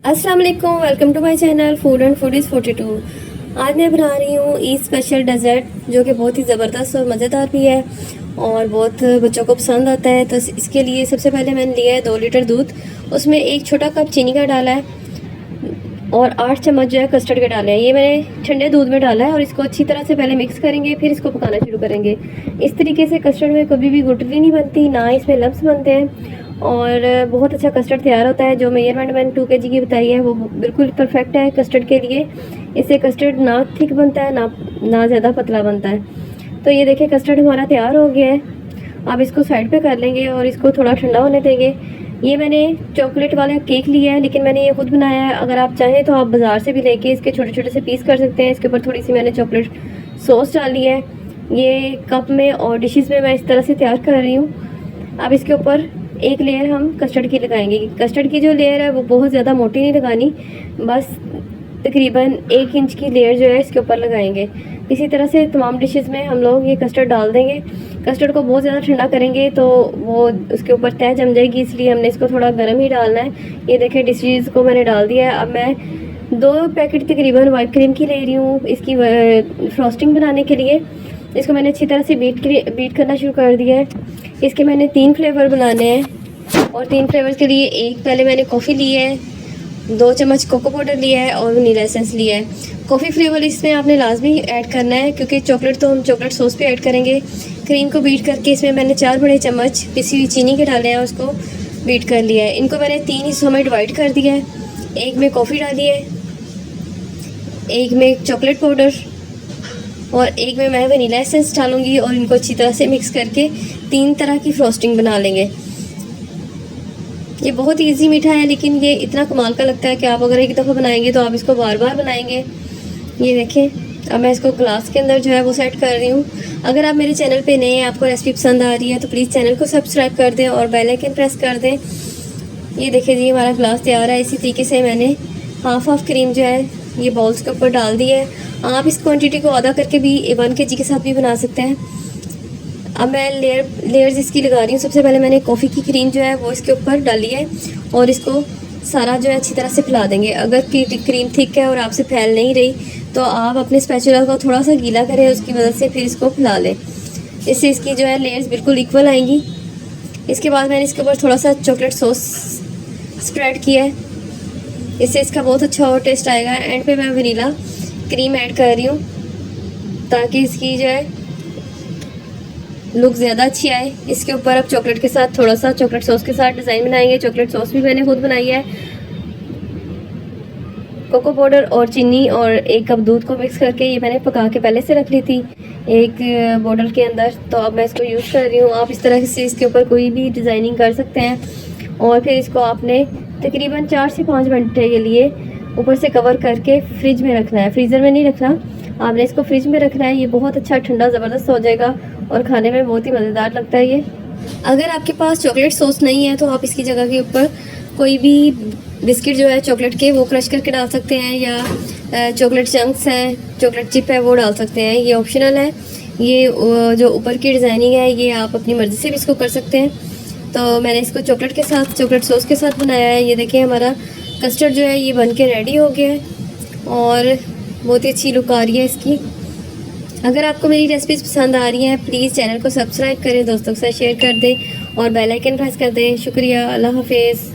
अस्सलाम वालेकुम, welcome to my channel food and foodies 42। आज मैं बना रही हूँ ईद स्पेशल डेजर्ट जो कि बहुत ही ज़बरदस्त और मज़ेदार भी है और बहुत बच्चों को पसंद आता है। तो इसके लिए सबसे पहले मैंने लिया है 2 लीटर दूध, उसमें 1 छोटा कप चीनी का डाला है और 8 चम्मच जो है कस्टर्ड के डाले हैं। ये मैंने ठंडे दूध में डाला है और इसको अच्छी तरह से पहले मिक्स करेंगे, फिर इसको पकाना शुरू करेंगे। इस तरीके से कस्टर्ड में कभी भी गुठली नहीं बनती, ना इसमें लम्स बनते हैं और बहुत अच्छा कस्टर्ड तैयार होता है। जो मेजरमेंट मैंने 2 kg की बताई है वो बिल्कुल परफेक्ट है कस्टर्ड के लिए। इससे कस्टर्ड ना थिक बनता है ना ज़्यादा पतला बनता है। तो ये देखिए कस्टर्ड हमारा तैयार हो गया है। अब इसको साइड पे कर लेंगे और इसको थोड़ा ठंडा होने देंगे। ये मैंने चॉकलेट वाला केक लिया है, लेकिन मैंने ये खुद बनाया है। अगर आप चाहें तो आप बाज़ार से भी लेके इसके छोटे छोटे से पीस कर सकते हैं। इसके ऊपर थोड़ी सी मैंने चॉकलेट सॉस डाली है। ये कप में और डिशेस में मैं इस तरह से तैयार कर रही हूँ। अब इसके ऊपर एक लेयर हम कस्टर्ड की लगाएंगे। कस्टर्ड की जो लेयर है वो बहुत ज़्यादा मोटी नहीं लगानी, बस तकरीबन 1 इंच की लेयर जो है इसके ऊपर लगाएंगे। इसी तरह से तमाम डिशेस में हम लोग ये कस्टर्ड डाल देंगे। कस्टर्ड को बहुत ज़्यादा ठंडा करेंगे तो वो उसके ऊपर तह जम जाएगी, इसलिए हमने इसको थोड़ा गर्म ही डालना है। ये देखिए डिशेस को मैंने डाल दिया है। अब मैं 2 पैकेट तकरीबन वाइप क्रीम की ले रही हूँ इसकी फ्रॉस्टिंग बनाने के लिए। इसको मैंने अच्छी तरह से बीट करना शुरू कर दिया है। इसके मैंने 3 फ्लेवर बनाने हैं और 3 फ्लेवर के लिए पहले मैंने कॉफ़ी ली है, 2 चम्मच कोको पाउडर लिया है और वनीला एसेंस लिया है। कॉफ़ी फ्लेवर इसमें आपने लाजमी ऐड करना है क्योंकि चॉकलेट तो हम चॉकलेट सॉस पे ऐड करेंगे। क्रीम को बीट करके इसमें मैंने 4 बड़े चम्मच पिसी हुई चीनी के डाले हैं, उसको बीट कर लिया है। इनको मैंने 3 हिस्सों में डिवाइड कर दिया है। एक में कॉफ़ी डाली है, एक में चॉकलेट पाउडर और एक में मैं वनीला एसेंस डालूंगी और इनको अच्छी तरह से मिक्स करके 3 तरह की फ्रॉस्टिंग बना लेंगे। ये बहुत इजी मीठा है, लेकिन ये इतना कमाल का लगता है कि आप अगर एक दफ़ा बनाएंगे तो आप इसको बार बार बनाएंगे। ये देखें, अब मैं इसको ग्लास के अंदर जो है वो सेट कर रही हूँ। अगर आप मेरे चैनल पे नए हैं, आपको रेसिपी पसंद आ रही है तो प्लीज़ चैनल को सब्सक्राइब कर दें और बेल आइकन प्रेस कर दें। ये देखिए जी हमारा ग्लास तैयार है। इसी तरीके से मैंने हाफ क्रीम जो है ये बाउल्स के ऊपर डाल दी है। आप इस क्वांटिटी को आधा करके भी 1 kg के साथ भी बना सकते हैं। अब मैं लेयर्स इसकी लगा रही हूँ। सबसे पहले मैंने कॉफ़ी की क्रीम जो है वो इसके ऊपर डाली है और इसको सारा जो है अच्छी तरह से फैला देंगे। अगर क्रीम थिक है और आपसे फैल नहीं रही तो आप अपने स्पैचुला को थोड़ा सा गीला करें, उसकी मदद से फिर इसको फैला लें। इससे इसकी जो है लेयर्स बिल्कुल इक्वल आएंगी। इसके बाद मैंने इसके ऊपर थोड़ा सा चॉकलेट सॉस स्प्रेड किया है, इससे इसका बहुत अच्छा और टेस्ट आएगा। एंड पे मैं वनीला क्रीम ऐड कर रही हूँ ताकि इसकी जो है लुक ज़्यादा अच्छी आए। इसके ऊपर अब चॉकलेट के साथ थोड़ा सा चॉकलेट सॉस के साथ डिज़ाइन बनाएंगे। चॉकलेट सॉस भी मैंने खुद बनाई है। कोको पाउडर और चीनी और 1 कप दूध को मिक्स करके ये मैंने पका के पहले से रख ली थी एक बॉटल के अंदर। तो अब मैं इसको यूज़ कर रही हूँ। आप इस तरह से इसके ऊपर कोई भी डिज़ाइनिंग कर सकते हैं और फिर इसको आपने तकरीबन 4 से 5 घंटे के लिए ऊपर से कवर करके फ्रिज में रखना है। फ्रीज़र में नहीं रखना, आपने इसको फ्रिज में रखना है। ये बहुत अच्छा ठंडा ज़बरदस्त हो जाएगा और खाने में बहुत ही मज़ेदार लगता है ये। अगर आपके पास चॉकलेट सॉस नहीं है तो आप इसकी जगह के ऊपर कोई भी बिस्किट जो है चॉकलेट के वो क्रश करके डाल सकते हैं, या चॉकलेट चंक्स हैं, चॉकलेट चिप है वो डाल सकते हैं। ये ऑप्शनल है। ये जो ऊपर की डिज़ाइनिंग है ये आप अपनी मर्ज़ी से भी इसको कर सकते हैं। तो मैंने इसको चॉकलेट के साथ चॉकलेट सॉस के साथ बनाया है। ये देखिए हमारा कस्टर्ड जो है ये बन के रेडी हो गया है और बहुत ही अच्छी लुक आ रही है इसकी। अगर आपको मेरी रेसिपीज़ पसंद आ रही हैं प्लीज़ चैनल को सब्सक्राइब करें, दोस्तों के साथ शेयर कर दें और बेल आइकन प्रेस कर दें। शुक्रिया, अल्लाह हाफिज़।